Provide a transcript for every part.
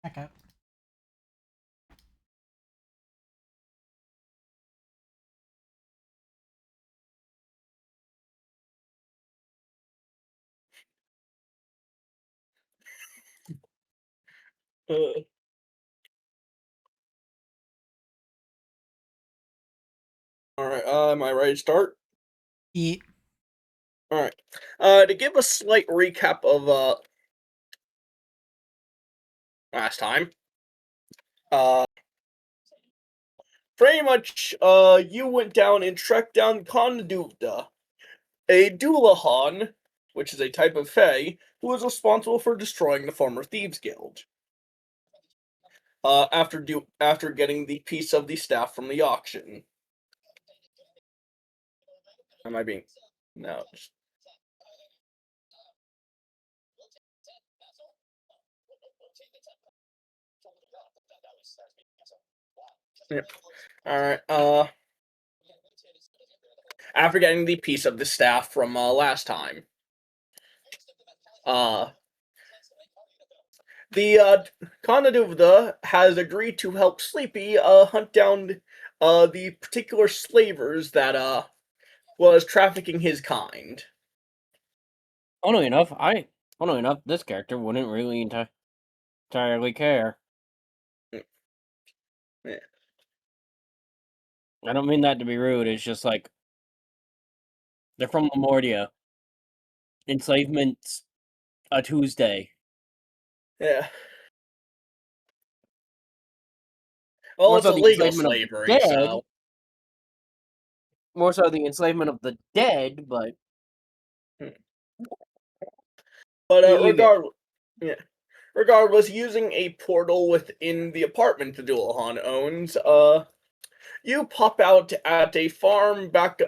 Okay. Alright, am I ready to start? Yeah. Alright. To give a slight recap of last time. Pretty much you went down and tracked down Conducta, a Doulahan, which is a type of Fae, who was responsible for destroying the former Thieves Guild. After getting the piece of the staff from the auction. Am I being no? Yep. Alright, after getting the piece of the staff from last time. The Conaduvda has agreed to help Sleepy hunt down the particular slavers that was trafficking his kind. Funnily enough, this character wouldn't really entirely care. Yeah. I don't mean that to be rude. It's just like they're from Lamordia. Enslavement's a Tuesday. Yeah. Well, it's illegal slavery, so. More so the enslavement of the dead, but. But regardless, using a portal within the apartment the Dullahan owns, you pop out at a farm back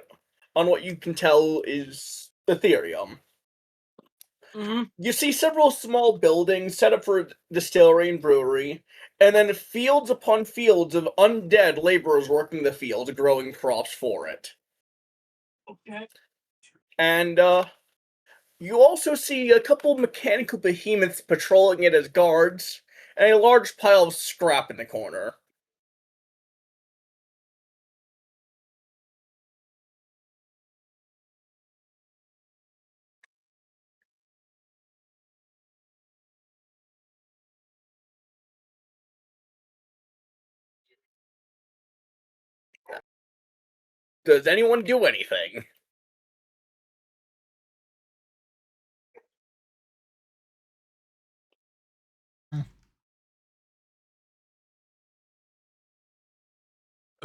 on what you can tell is Ethereum. Mm-hmm. You see several small buildings set up for distillery and brewery, and then fields upon fields of undead laborers working the fields, growing crops for it. Okay. And you also see a couple mechanical behemoths patrolling it as guards, and a large pile of scrap in the corner. Does anyone do anything?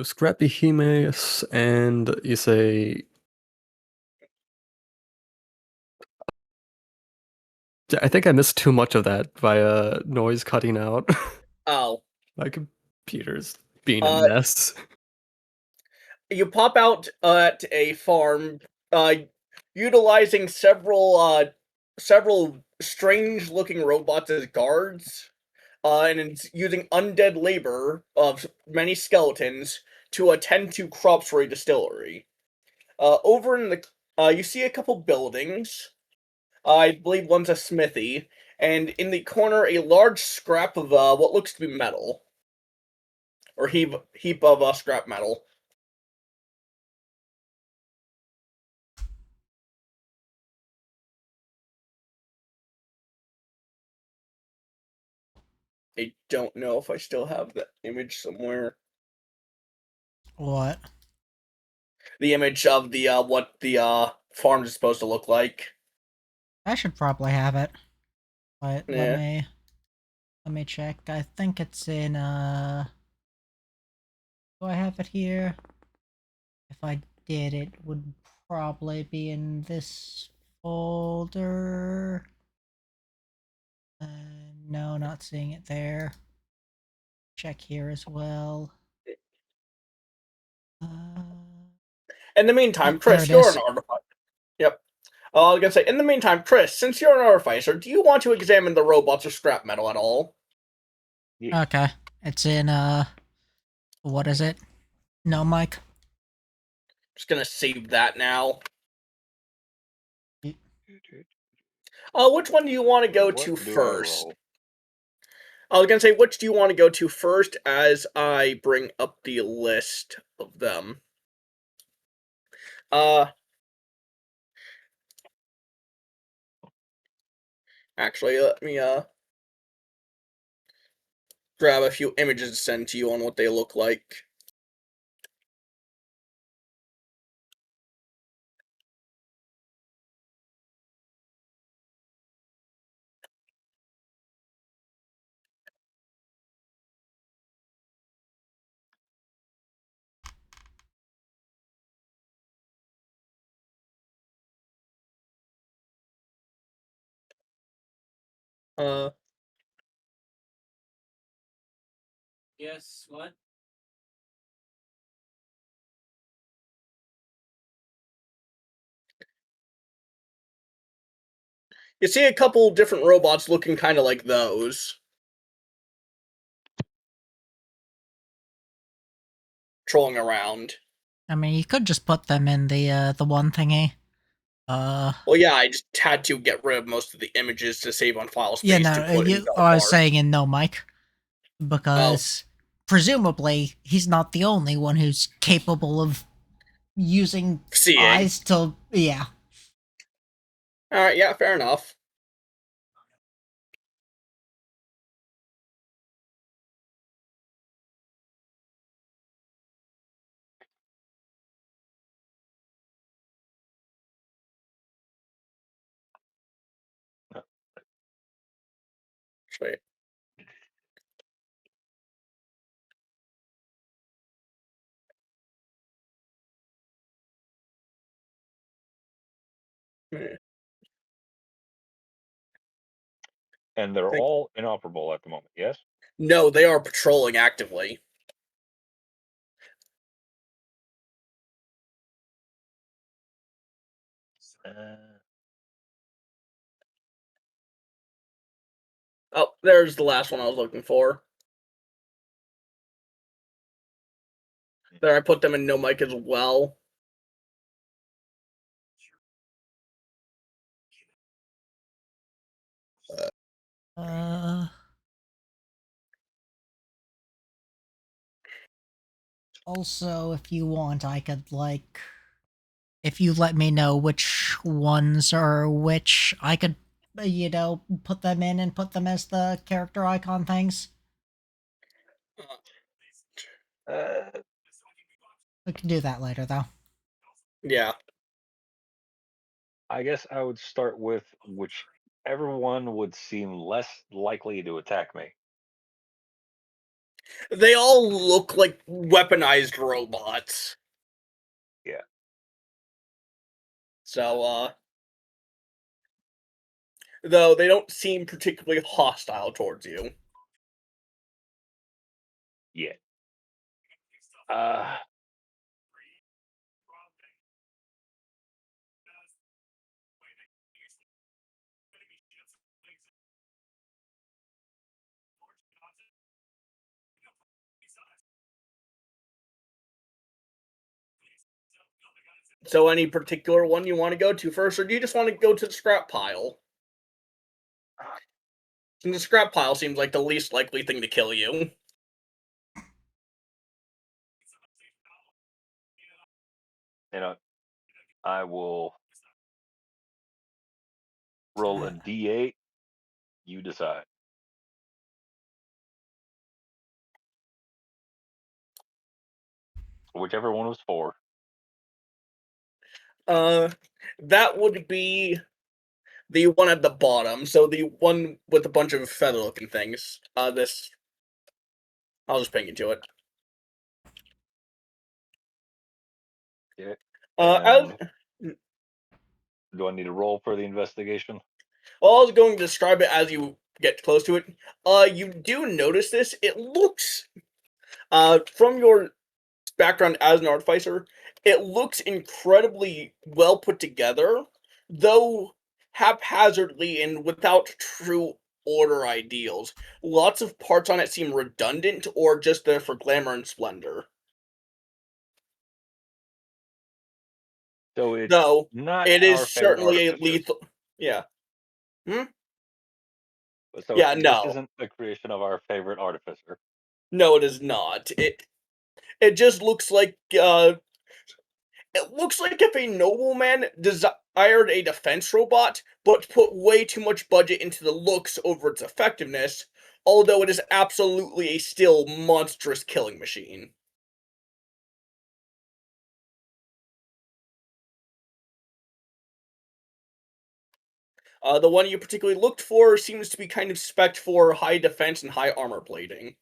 Scrap behemoths, and you say I think I missed too much of that via noise cutting out. Oh. My computer's being a mess. You pop out at a farm, utilizing several strange-looking robots as guards, and it's using undead labor of many skeletons to attend to crops for a distillery. Over in the, you see a couple buildings. I believe one's a smithy, and in the corner, a large scrap of what looks to be metal, or heap of scrap metal. I don't know if I still have that image somewhere. What? The image of the what the farm is supposed to look like. I should probably have it. But Yeah. let me check. I think it's in do I have it here? If I did, it would probably be in this folder. No, not seeing it there. Check here as well. In the meantime, Oh, Chris, there it you're is. an artificer. Yep. I was gonna say, in the meantime, Chris, since you're an artificer, do you want to examine the robots or scrap metal at all? Yeah. Okay. It's in what is it? No, Mike. Just gonna save that now. Y- Which one do you want to go to first? I was gonna say, which do you want to go to first as I bring up the list of them? Actually, let me grab a few images to send to you on what they look like. Yes, what? You see a couple different robots looking kind of like those. Trolling around. I mean, you could just put them in the one thingy. Well, yeah, I just had to get rid of most of the images to save on file space Yeah, to no, put in I was Belpar. saying in no mic because presumably he's not the only one who's capable of using Seeing. eyes to. Yeah. Alright, yeah, fair enough. Wait. And they're Think- all inoperable at the moment, yes? No, they are patrolling actively. Oh, there's the last one I was looking for. There, I put them in no mic as well. Also, if you want, I could like. If you let me know which ones are which, I could, put them in and put them as the character icon things. We can do that later, though. Yeah. I guess I would start with whichever one would seem less likely to attack me. They all look like weaponized robots. Yeah. So, though they don't seem particularly hostile towards you. Yeah. So, any particular one you want to go to first, or do you just want to go to the scrap pile? And the scrap pile seems like the least likely thing to kill you. I will roll a d8. You decide. Whichever one was 4. That would be the one at the bottom. So the one with a bunch of feather-looking things. This. I'll just ping into it. Yeah. As Do I need to roll for the investigation? well, I was going to describe it as you get close to it. You do notice this. It looks, from your background as an artificer, it looks incredibly well put together, though haphazardly and without true order ideals. Lots of parts on it seem redundant or just there for glamour and splendor. So it's Though not it our is favorite certainly a artificers. lethal. Yeah. So Yeah, this no. isn't the creation of our favorite artificer. No, it is not. It just looks like it looks like if a nobleman desired a defense robot, but put way too much budget into the looks over its effectiveness, although it is absolutely a still monstrous killing machine. The one you particularly looked for seems to be kind of spec'd for high defense and high armor plating.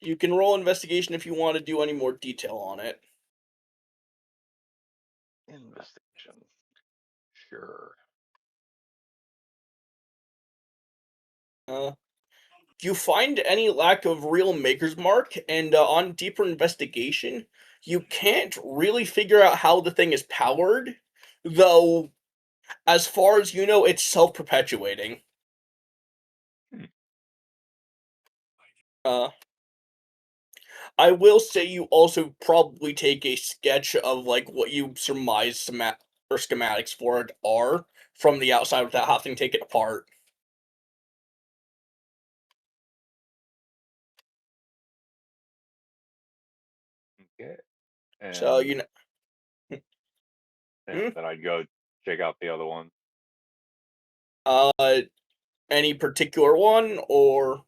You can roll investigation if you want to do any more detail on it. Investigation. Sure. If you find any lack of real Maker's Mark, and on deeper investigation, you can't really figure out how the thing is powered, though, as far as you know, it's self-perpetuating. Hmm. I will say you also probably take a sketch of like what you surmise schematics for it are from the outside without having to take it apart. Okay. So And, and then I'd go check out the other one. uh, any particular one or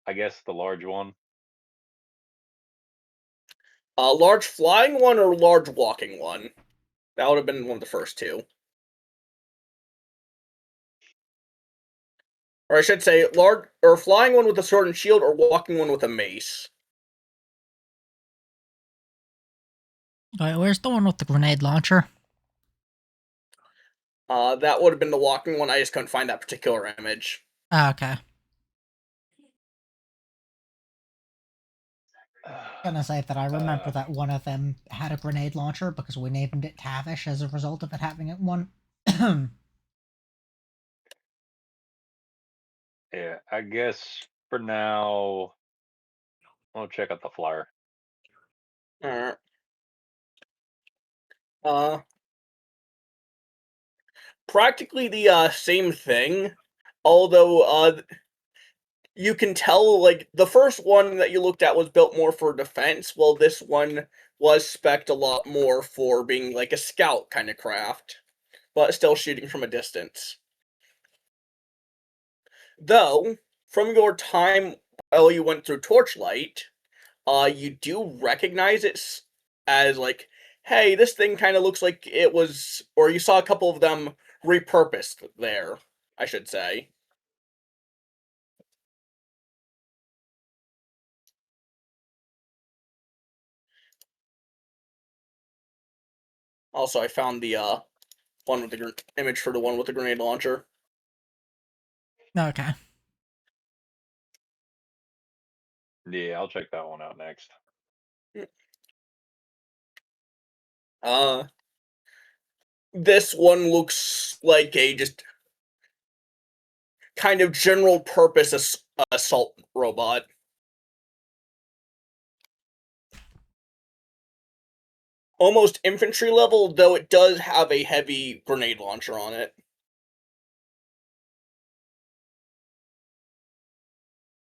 I guess the large one. a large flying one or large walking one? That would have been one of the first two. Or I should say, large or flying one with a sword and shield, or walking one with a mace. Wait, where's the one with the grenade launcher? That would have been the walking one. I just couldn't find that particular image. Ah, okay. Gonna say that I remember that one of them had a grenade launcher because we named it Tavish as a result of it having it one. Yeah, I guess for now, I'll check out the flyer. Alright. Uh, practically the same thing, although you can tell like the first one that you looked at was built more for defense, while this one was spec'd a lot more for being like a scout kind of craft, but still shooting from a distance. Though, from your time while you went through Torchlight, you do recognize it as like, hey, this thing kind of looks like it was, or you saw a couple of them repurposed there, I should say. Also, I found the one with the image for the one with the grenade launcher. Okay. Yeah, I'll check that one out next. Uh, this one looks like a just kind of general purpose assault robot. Almost infantry level, though it does have a heavy grenade launcher on it.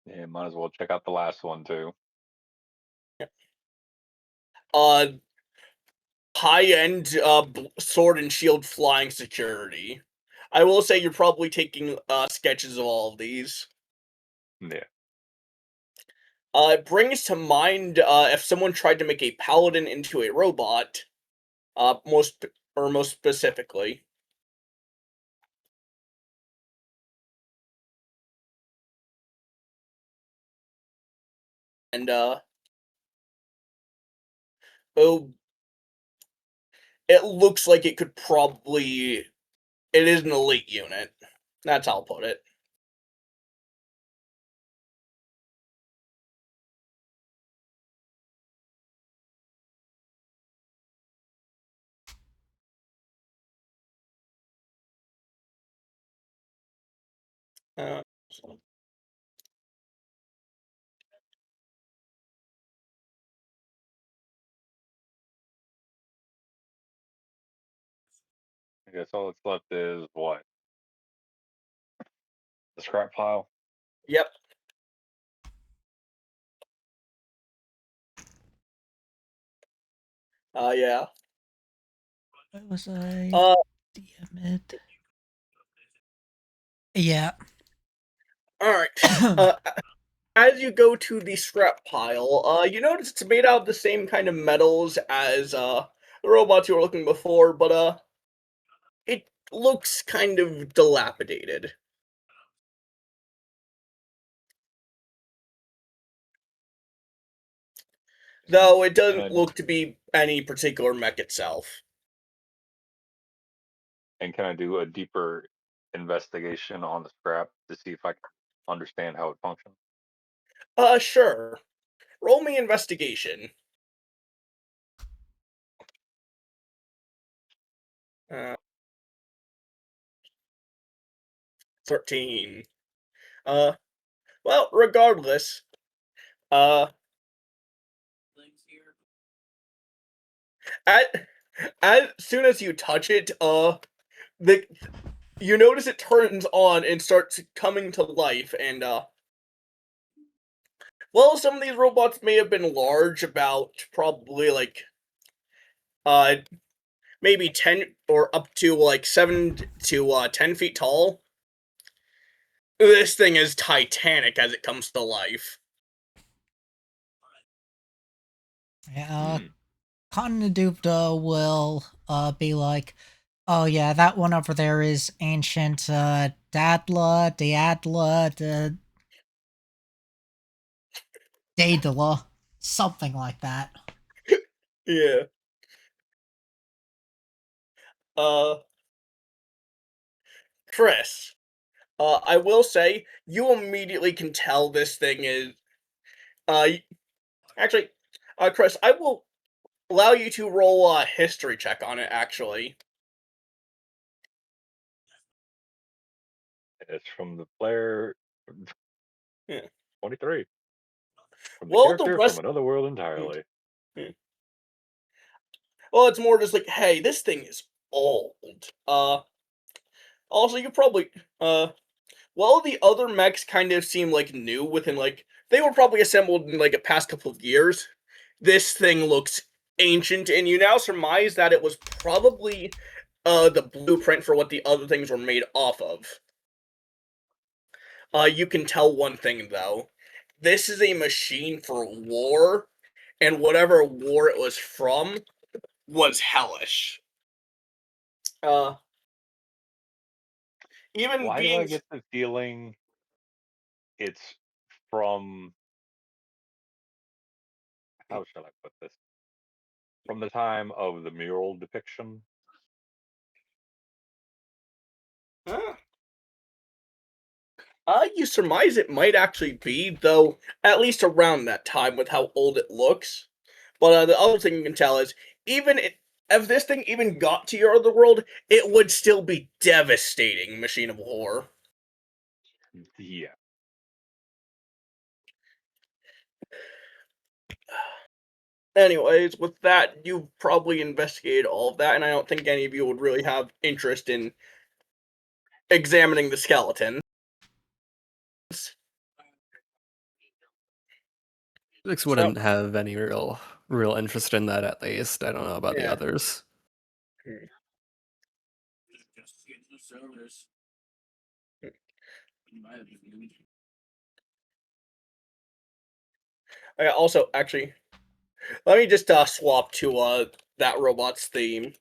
Yeah, might as well check out the last one too. Uh, high-end sword and shield flying security. I will say you're probably taking sketches of all of these. Yeah. It brings to mind if someone tried to make a paladin into a robot, most specifically. And oh, it looks like it could probably. It is an elite unit. That's how I'll put it. Uh, I guess all that's left is what? The scrap pile. Yep. Yeah. What was I? Uh, DM it. Yeah. all right. As you go to the scrap pile, you notice it's made out of the same kind of metals as the robots you were looking before, but it looks kind of dilapidated. Though it doesn't look to be any particular mech itself. And can I do a deeper investigation on the scrap to see if I can understand how it functions? Sure. Roll me investigation. 13. Well, regardless, uh, at, as soon as you touch it, the you notice it turns on and starts coming to life, and well, some of these robots may have been large, about probably like uh maybe 10 or up to like 7 to 10 feet tall. This thing is titanic as it comes to life. Yeah. Conadupta will be like, oh yeah, that one over there is ancient Diadla, Daedala, something like that. Yeah. Chris, I will say you immediately can tell this thing is actually, Chris, I will allow you to roll a history check on it. Actually, It's from the player yeah. 23. From the Well, the character from rest. another world entirely. Well, it's more just like, hey, this thing is old. Also, you probably well, the other mechs kind of seem like new within like they were probably assembled in like a past couple of years. This thing looks ancient, and you now surmise that it was probably the blueprint for what the other things were made off of. You can tell one thing though. This is a machine for war, and whatever war it was from was hellish. Uh, even Why do I being get the feeling it's from, how shall I put this? From the time of the mural depiction? uh, you surmise it might actually be, though, at least around that time with how old it looks. But the other thing you can tell is, if this thing even got to your other world, it would still be devastating, Machine of War. Yeah. Anyways, with that, you've probably investigated all of that, and I don't think any of you would really have interest in examining the skeleton. Six wouldn't have any real interest in that, at least. I don't know about the Yeah. others. Also, actually, let me just swap to that robot's theme.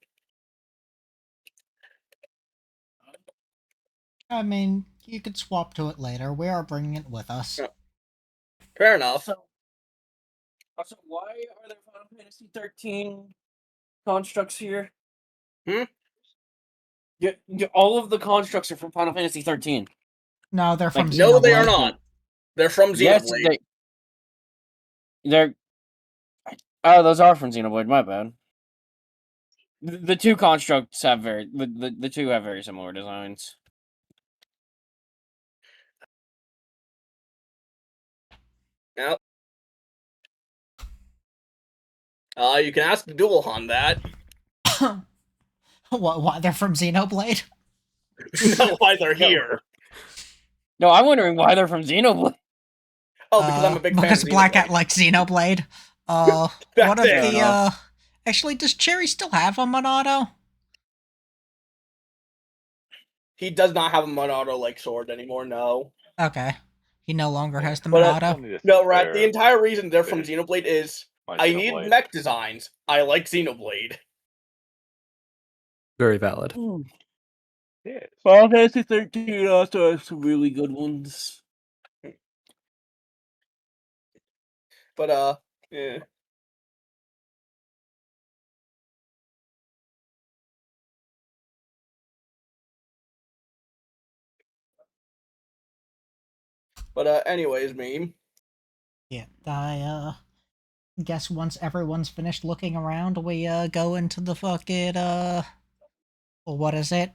I mean, you could swap to it later. We are bringing it with us. Fair enough. So why are there Final Fantasy 13 constructs here? Hmm? All of the constructs are from Final Fantasy 13. No, they're from Like, Xenoblade. No, they are not. They're from Yes, Xenoblade. they're. Oh, those are from Xenoblade. My bad. The two constructs have the two have very similar designs. Yep. You can ask the Dual on that. Why they're from Xenoblade? Not why they're No. here. No, I'm wondering why they're from Xenoblade. Oh, because I'm a big fan because of Black Hat Xenoblade. likes Xenoblade. One That's of it. Fair the enough. actually, does Cherry still have a Monado? He does not have a Monado-like sword anymore, no. Okay, he no longer Yeah. has the But, I Monado. need to No, sit Rat, there the and entire reason they're from finish Xenoblade is my I need Xenoblade. mech designs. I like Xenoblade. Very valid. Yes. Final Fantasy 13 also has some really good ones. But, yeah. But, anyways, meme. Yeah, I guess once everyone's finished looking around, we go into the fucking what is it?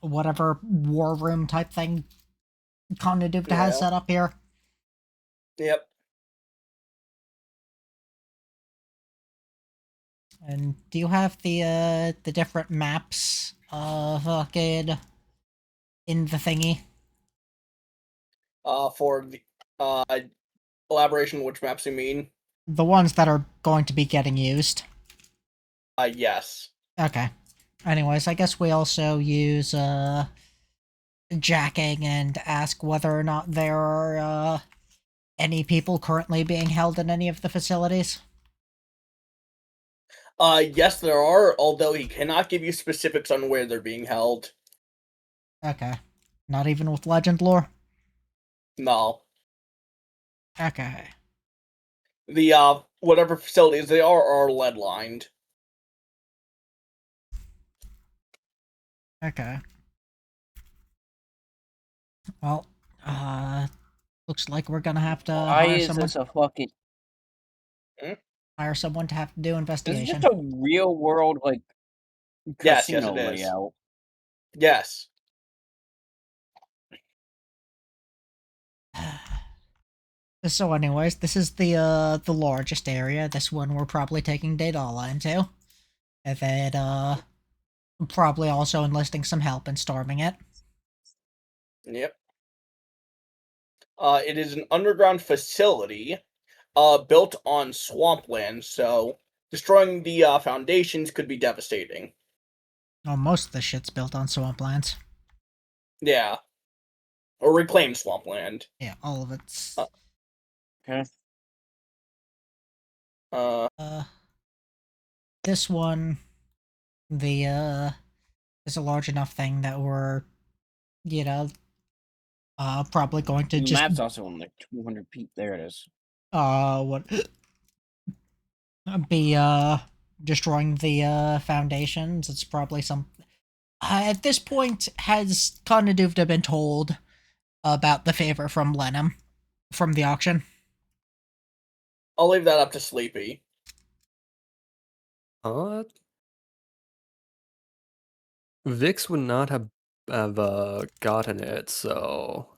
Whatever war room type thing Conduct has Yeah. set up here. Yep. And do you have the different maps fucking in the thingy? For the elaboration, which maps you mean? The ones that are going to be getting used. Yes. Okay. Anyways, I guess we also use jacking and ask whether or not there are any people currently being held in any of the facilities. Yes, there are, although he cannot give you specifics on where they're being held. Okay. Not even with legend lore? No. Okay. The, whatever facilities they are lead lined. Okay. Well, looks like we're gonna have to Why hire is someone. this a fucking... Hire someone to have to do This is investigation. just a real world, like, Yes, casino it is. layout. Yes. So, anyways, this is the largest area. This one we're probably taking Daedala into, and then probably also enlisting some help in storming it. Yep. It is an underground facility, built on swampland, so destroying the foundations could be devastating. Oh, most of the shit's built on swamplands. Yeah. Or reclaimed swampland. Yeah, all of it's. Okay. This one, the is a large enough thing that we're, you know, probably going to The just map's also on like 200 feet. There it is. what be destroying the foundations. It's probably some. At this point, has Konaduvda been told about the favor from Lenham from the auction? I'll leave that up to Sleepy. Vix would not have gotten it, so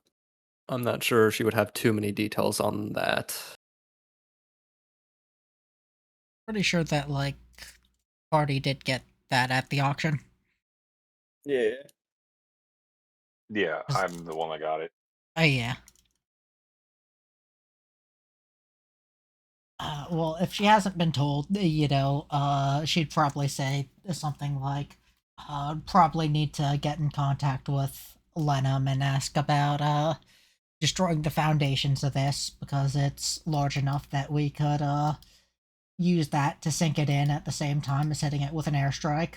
I'm not sure she would have too many details on that. Pretty sure that like party did get that at the auction. Yeah. Yeah, I'm the one that got it. Oh yeah. Well, if she hasn't been told, she'd probably say something like, probably need to get in contact with Lenham and ask about, destroying the foundations of this, because it's large enough that we could, use that to sink it in at the same time as hitting it with an airstrike.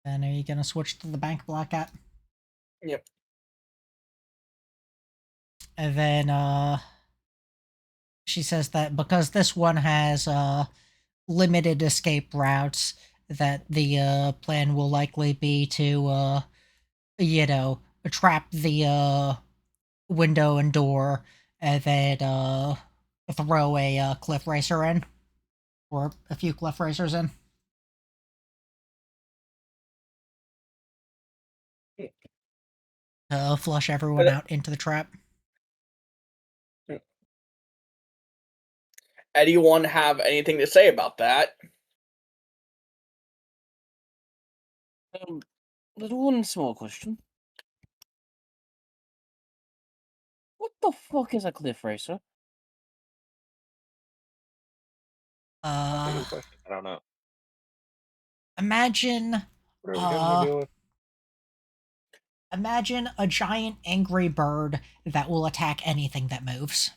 Then are you gonna switch to the bank, Black Cat? Yep. And then, she says that because this one has, limited escape routes, that the, plan will likely be to, trap the, window and door, and then, throw a, cliff racer in. Or a few cliff racers in. to flush everyone out into the trap. Anyone have anything to say about that? There's one small question. What the fuck is a cliff racer? That's a good question. I don't know. Imagine, What are we having to deal with? imagine a giant angry bird that will attack anything that moves.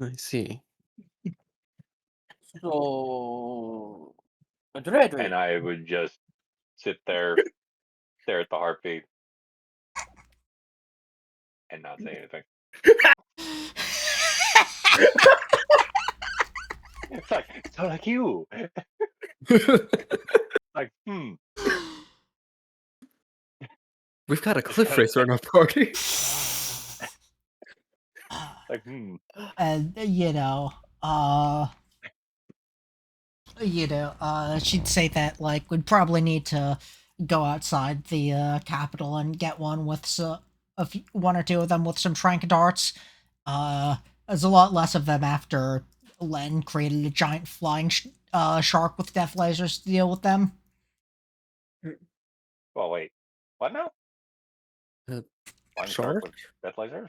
I see. So, a dread And I would just sit there, stare at the heartbeat, and not say anything. It's like, so like you. Like, We've got a Just cliff kinda racer in think. our party. Like, And she'd say that like we'd probably need to go outside the capital and get one with one or two of them with some trank darts. There's a lot less of them after Len created a giant flying shark with death lasers to deal with them. well, wait, what now? Uh, Flying Shark? with death lasers?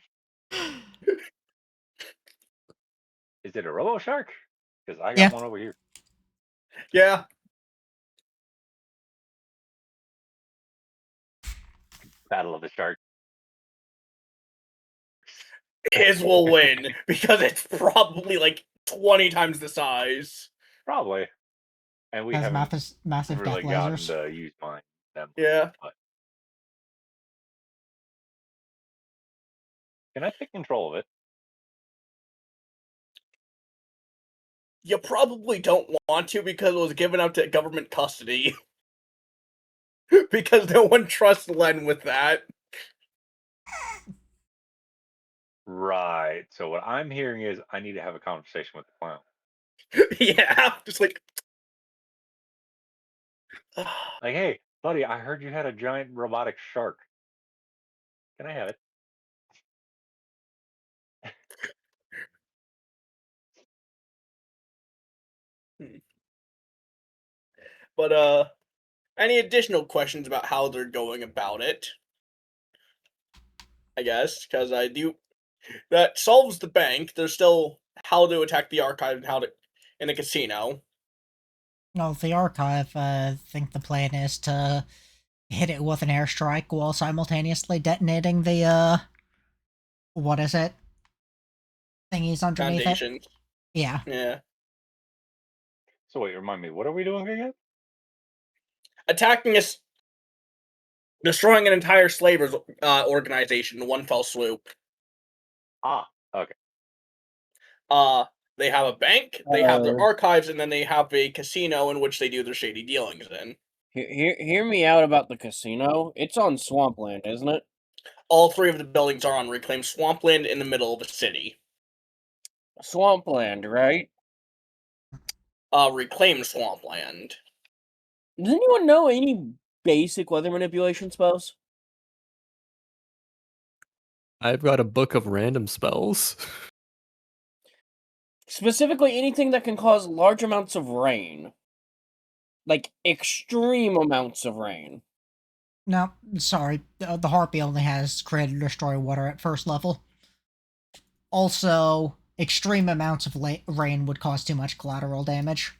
Is it a robo shark? Because I got Yeah. one over here. Yeah. Battle of the Sharks. His will win because it's probably like 20 times the size. Probably. And we Has haven't massive really death gotten lasers. to use mine. Yeah. But can I take control of it? You probably don't want to because it was given up to government custody. Because no one trusts Len with that. Right. So what I'm hearing is I need to have a conversation with the clown. Yeah, just like Like, hey, buddy, I heard you had a giant robotic shark. Can I have it? But any additional questions about how they're going about it? I guess because I do that solves the bank. There's still how to attack the archive and how to in the casino. No, the archive, I think the plan is to hit it with an airstrike while simultaneously detonating the, what is it? Thingies underneath it. Foundations. Yeah. Yeah. So wait, remind me, what are we doing again? Attacking us, destroying an entire slavers organization in one fell swoop. Ah, okay. They have a bank, they have their archives, and then they have a casino in which they do their shady dealings in. Hear me out about the casino. It's on swampland, isn't it? All three of the buildings are on reclaimed swampland in the middle of the city. Swampland, right? Reclaimed swampland. Does anyone know any basic weather manipulation spells? I've got a book of random spells. Specifically, anything that can cause large amounts of rain. Like, extreme amounts of rain. No, sorry. The Harpy only has create and destroy water at first level. Also, extreme amounts of rain would cause too much collateral damage.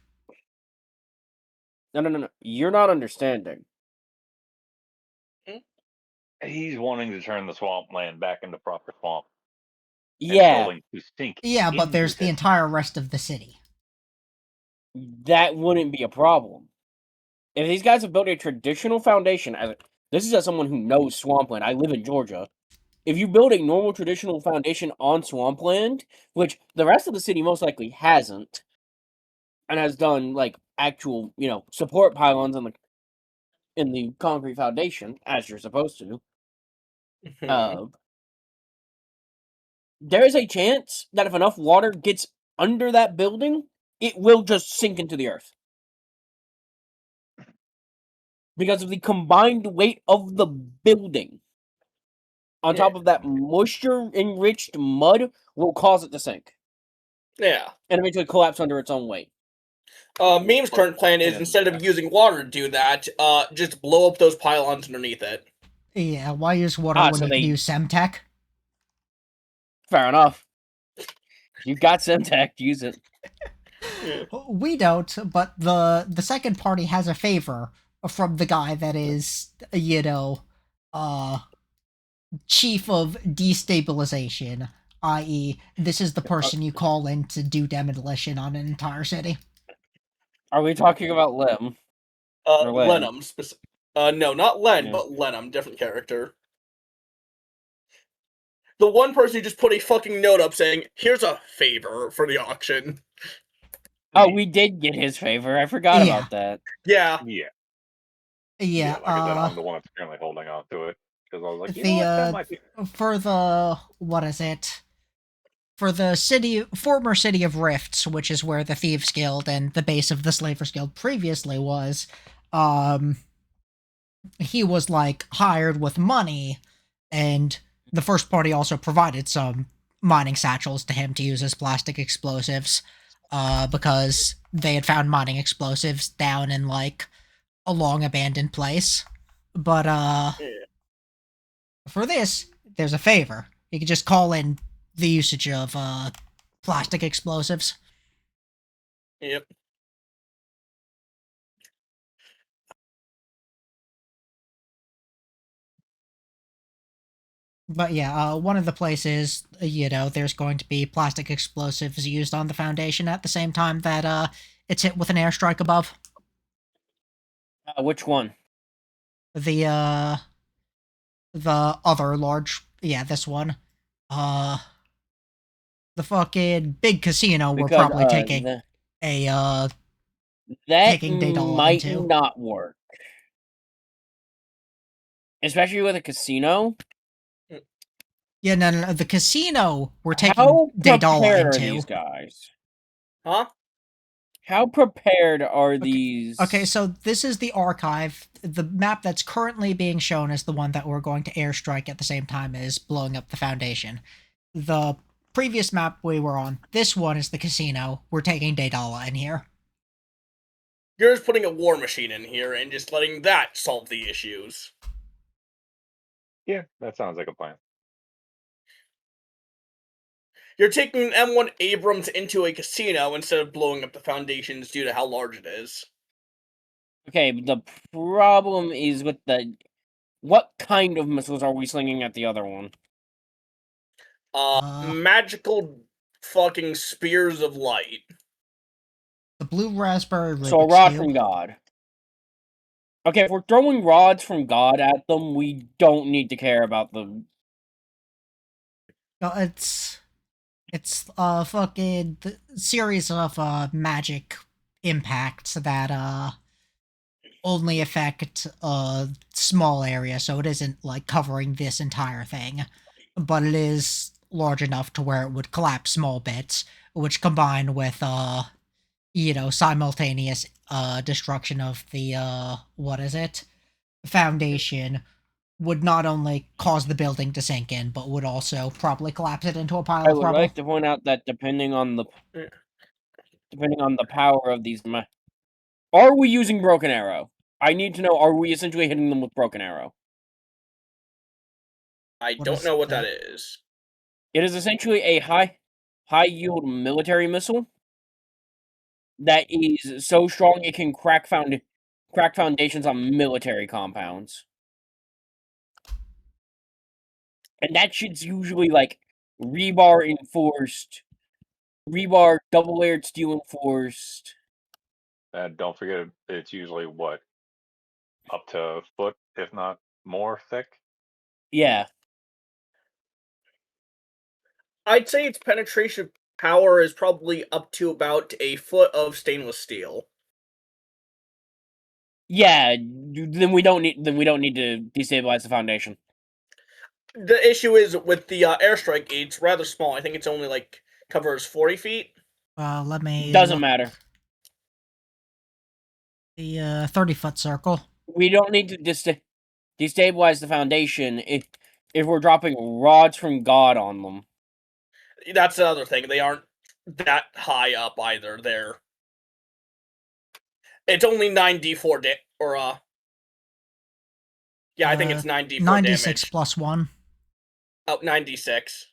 No. You're not understanding. He's wanting to turn the swampland back into proper swamp. Yeah, Going to sink. Yeah, but there's the this. entire rest of the city. that wouldn't be a problem. If these guys have built a traditional foundation, this is as someone who knows swampland. I live in Georgia. If you build a normal traditional foundation on swampland, which the rest of the city most likely hasn't, and has done like actual, support pylons in the concrete foundation, as you're supposed to, there is a chance that if enough water gets under that building, it will just sink into the earth. because of the combined weight of the building on top of that moisture-enriched mud will cause it to sink Yeah. and eventually collapse under its own weight. Meme's current plan is Yeah. instead of using water to do that, just blow up those pylons underneath it. Yeah, why use water Ah, when so you can they- use Semtech? Fair enough. You got Semtech, use it. We don't, but the second party has a favor from the guy that is, chief of destabilization, i.e., this is the person you call in to do demolition on an entire city. Are we talking about Lim? Or Len. Lenham. No, not Len, Yeah. but Lenham, different character. The one person who just put a fucking note up saying, "Here's a favor for the auction." Oh, we did get his favor. I forgot Yeah. about that. Yeah. Yeah, Like I said, I'm the one that's currently holding on to it because I was like, you know the what, that might be. for the what is it? For the former city of Rifts, which is where the Thieves Guild and the base of the Slavers Guild previously was, he was like hired with money, and the first party also provided some mining satchels to him to use as plastic explosives, because they had found mining explosives down in like a long abandoned place. But for this, there's a favor. You can just call in the usage of plastic explosives. Yep. But yeah, one of the places, there's going to be plastic explosives used on the Foundation at the same time that it's hit with an airstrike above. Which one? The other large, this one. The fucking big casino we're Because probably taking that taking data might into. not work, especially with a casino. Yeah, no, the casino we're taking How Daedala prepared are into. these guys? Huh? How prepared are these? Okay, so this is the archive. The map that's currently being shown is the one that we're going to airstrike at the same time as blowing up the Foundation. The previous map we were on, this one is the casino. We're taking Daedala in here. You're just putting a war machine in here and just letting that solve the issues. Yeah, that sounds like a plan. You're taking an M1 Abrams into a casino instead of blowing up the foundations due to how large it is. Okay, but the problem is with what kind of missiles are we slinging at the other one? Magical fucking spears of light. The blue raspberry Rubik's So a rod Cube. from God. Okay, if we're throwing rods from God at them, we don't need to care about the. No, it's fucking series of magic impacts that only affect a small area, so it isn't like covering this entire thing, but it is large enough to where it would collapse small bits, which combined with simultaneous destruction of the foundation would not only cause the building to sink in, but would also probably collapse it into a pile I of would rubble. like to point out that depending on the power of these, are we using Broken Arrow? I need to know: are we essentially hitting them with Broken Arrow? I What don't is know what that? that is. It is essentially a high yield military missile that is so strong it can crack foundations on military compounds. And that shit's usually like rebar double layered steel enforced. And don't forget, it's usually what, up to a foot, if not more thick. Yeah. I'd say its penetration power is probably up to about a foot of stainless steel. Yeah, then we don't need to destabilize the foundation. The issue is with the airstrike, it's rather small. I think it's only like covers 40 feet. Let me Doesn't look. matter. The 30-foot circle. We don't need to destabilize the foundation if we're dropping rods from God on them. That's the other thing. They aren't that high up either. It's only 9d4 yeah, I think it's 9d4 96 damage. plus 1. Oh, 9d6.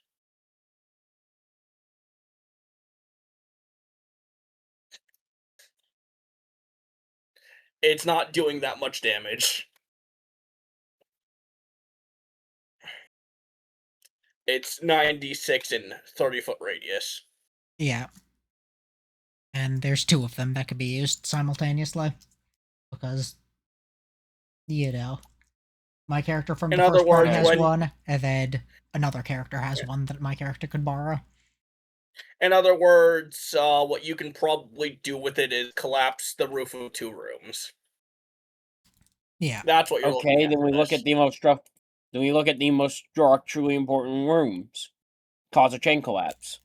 It's not doing that much damage. It's 9d6 in 30-foot radius. Yeah. And there's 2 of them that could be used simultaneously. Because, you know, my character from In the other first party words, has when one, and then another character has one that my character could borrow. In other words, what you can probably do with it is collapse the roof of 2 rooms. Yeah. That's what you're looking Okay, at. then we look at the most structurally important rooms. Cause a chain collapse.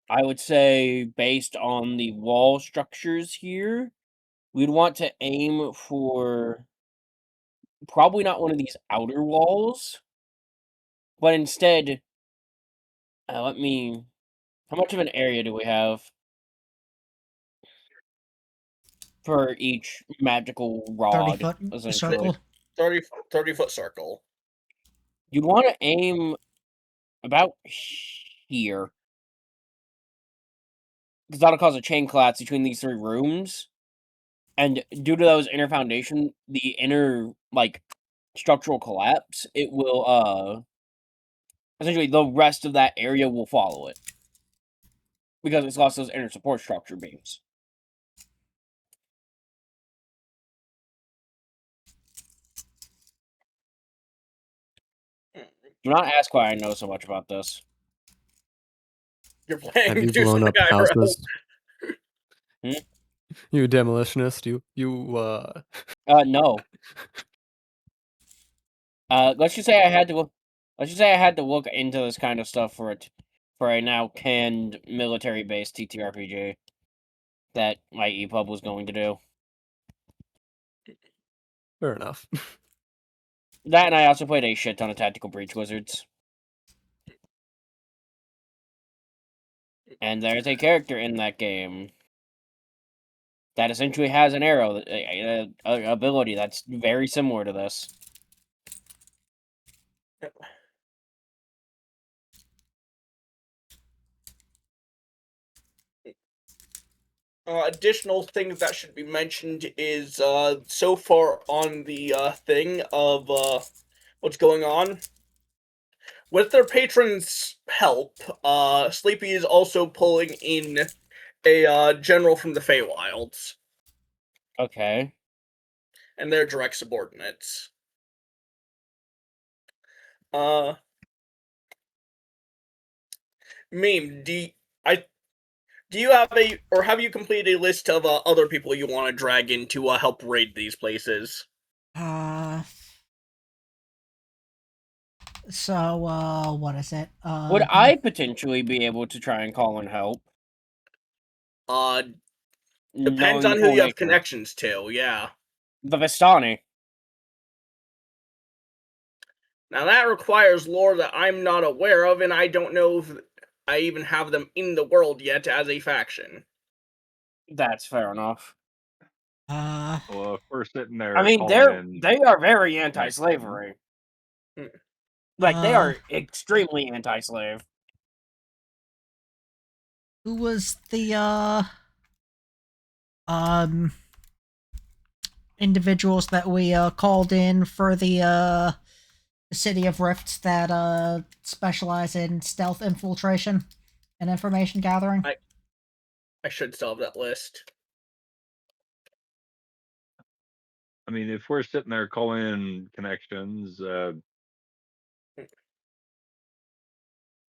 I would say, based on the wall structures here, we'd want to aim for probably not one of these outer walls, but instead, how much of an area do we have for each magical 30 rod, foot essentially? circle. 30-foot circle. You'd want to aim about here. Because that'll cause a chain collapse between these 3 rooms. And due to those inner foundation, the inner, structural collapse, it will, essentially, the rest of that area will follow it. Because it's lost those inner support structure beams. Do not ask why I know so much about this. You're playing Have you do blown something up IRL. houses? Hmm? You demolitionist, No. Let's just say I had to look into this kind of stuff for a now canned military-based TTRPG that my EPUB was going to do. fair enough. That, and I also played a shit ton of Tactical Breach Wizards. And there's a character in that game that essentially has an arrow, ability that's very similar to this. Additional things that should be mentioned is so far on the thing of what's going on. With their patrons' help, Sleepy is also pulling in a general from the Feywilds. Okay. And their direct subordinates. Meme, do you have have you completed a list of other people you want to drag in to help raid these places? So, what is it? Would I potentially be able to try and call in help? Depends Knowing on the who full you have nature. connections to, yeah. The Vistani. Now that requires lore that I'm not aware of, and I don't know if I even have them in the world yet as a faction. That's fair enough. Well, if we're sitting there I mean, calling they are very in anti-slavery. connection. They are extremely anti-slave. Who was the individuals that we called in for the City of Rifts that specialize in stealth infiltration and information gathering? I should still have that list. I mean, if we're sitting there calling in connections,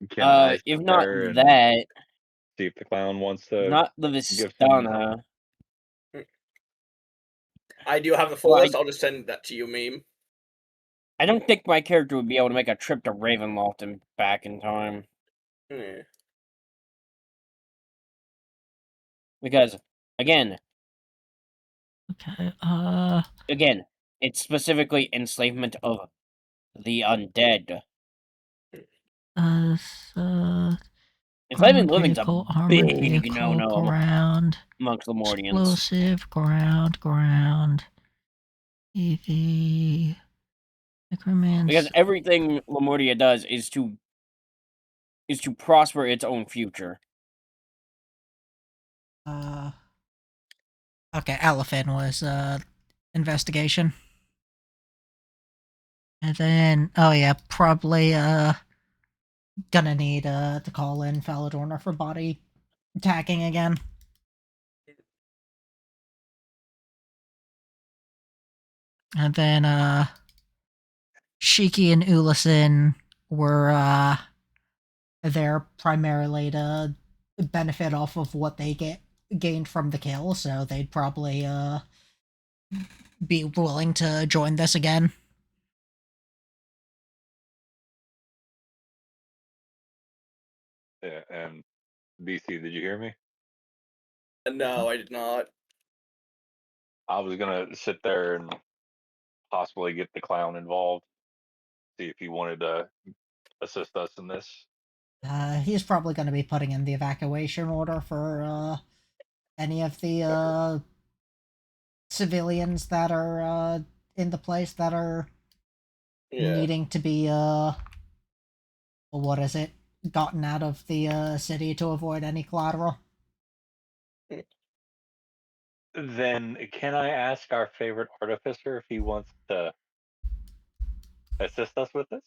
can I If sit not there and that, see if the clown wants to not the give some? Vistana. I do have the full Well, list. I'll just send that to you, Meme. I don't think my character would be able to make a trip to Ravenloft and back in time. Hmm. Because, again, Okay. Again, it's specifically enslavement of the undead. Enslaving Armored living's a vehicle, big no-no ground, amongst Lemurians. explosive, ground, EV, necromancy. Because everything Lemuria does is to prosper its own future. Okay, elephant was investigation. And then oh yeah, probably gonna need to call in Faladorna for body tagging again. And then Shiki and Ulison were there primarily to benefit off of what they gained from the kill, so they'd probably be willing to join this again. Yeah, and BC, did you hear me? No, I did not. I was gonna sit there and possibly get the clown involved, see if he wanted to assist us in this. He's probably going to be putting in the evacuation order for any of the civilians that are in the place that are needing to be what is it, gotten out of the city to avoid any collateral. Then can I ask our favorite artificer if he wants to assist us with this?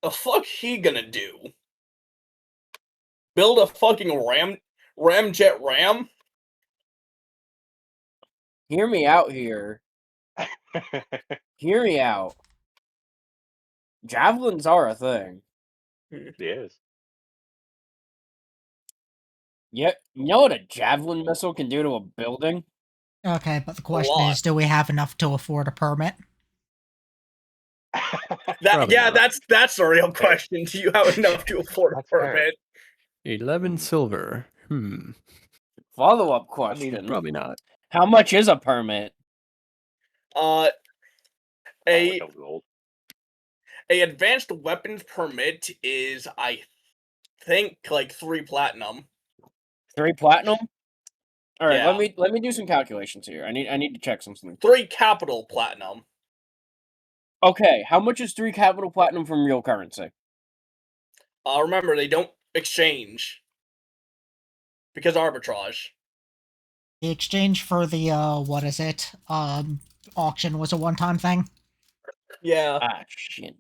The fuck he gonna do? Build a fucking ramjet ram? Hear me out here. Hear me out. Javelins are a thing. Yes. Yeah, you know what a javelin missile can do to a building? Okay, but the question is, do we have enough to afford a permit? Probably not. That's a real question. Do you have enough to afford a That's fair. permit? 11 silver. Follow-up I question. mean, Probably not. How much is a permit? A no gold. a advanced weapons permit is, I think, like 3 platinum. 3 platinum? All right, Yeah. let me do some calculations here. I need to check something. 3 capital platinum. Okay, how much is 3 capital platinum from real currency? Remember, they don't exchange. Because arbitrage. The exchange for the what is it? Auction was a one-time thing. Yeah. Ah, shit.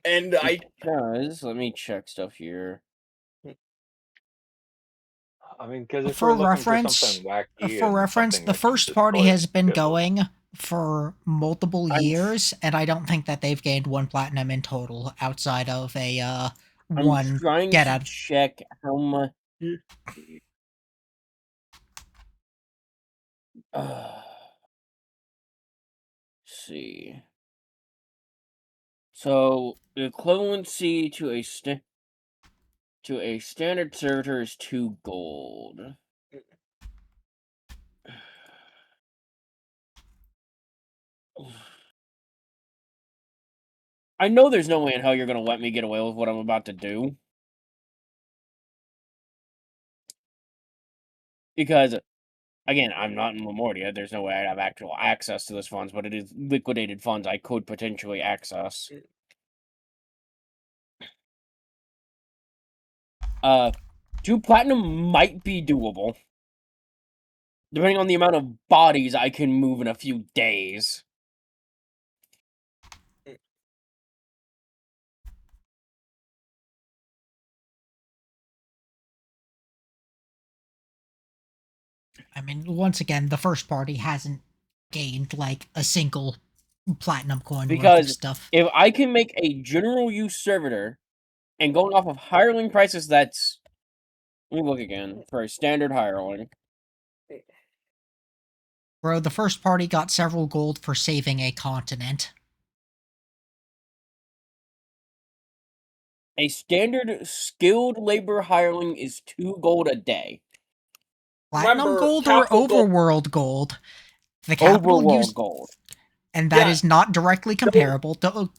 And Because let me check stuff here. I mean, because if For we're looking reference, for something wacky, for and reference, something the that can first party destroy has been good old- going for multiple I'm- years, and I don't think that they've gained 1 platinum in total outside of a I'm one trying get to out. check how much. See. So the equivalency to a standard servitor is 2 gold. I know there's no way in hell you're gonna let me get away with what I'm about to do. Because, again, I'm not in Memoria. There's no way I have actual access to those funds, but it is liquidated funds I could potentially access. 2 platinum might be doable. Depending on the amount of bodies I can move in a few days. I mean, once again, the first party hasn't gained like a single platinum coin worth of Because stuff. if I can make a general use servitor, and going off of hireling prices, that's... Let me look again for a standard hireling. Bro, the first party got several gold for saving a continent. A standard skilled labor hireling is 2 gold a day. Platinum Remember, gold or capital gold- overworld gold? The capital Overworld used, gold. and that Yeah. is not directly comparable to,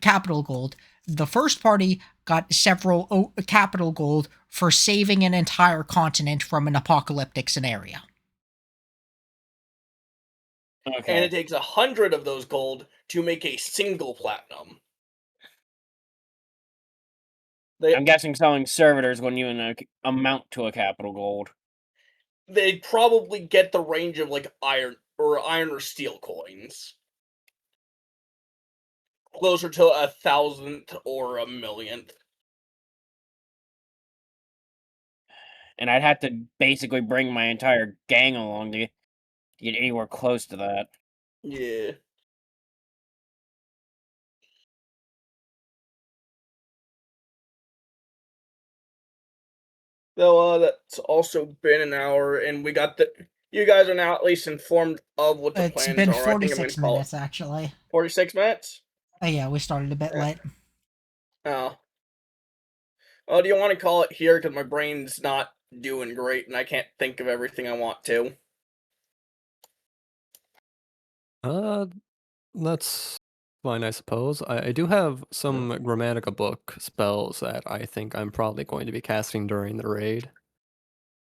capital gold. The first party got several capital gold for saving an entire continent from an apocalyptic scenario. Okay. And it takes 100 of those gold to make a single platinum. I'm guessing selling servitors wouldn't even amount to a capital gold. They'd probably get the range of like iron or steel coins. Closer to 1,000th or 1,000,000th. And I'd have to basically bring my entire gang along to get anywhere close to that. Yeah. So that's also been an hour, and we got the. You guys are now at least informed of what the It's plans been are. I think I'm 46 gonna call minutes, it actually. 46 minutes. Oh, yeah, we started a bit Yeah. late. Oh. Oh, do you want to call it here? Because my brain's not doing great, and I can't think of everything I want to. That's fine, I suppose. I do have some Grammatica book spells that I think I'm probably going to be casting during the raid.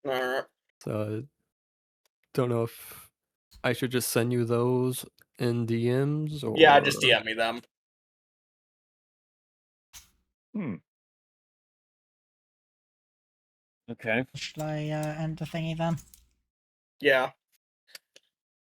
Alright. So, don't know if I should just send you those in DMs or... Yeah, just DM me them. Okay. Should I end the thingy then? Yeah.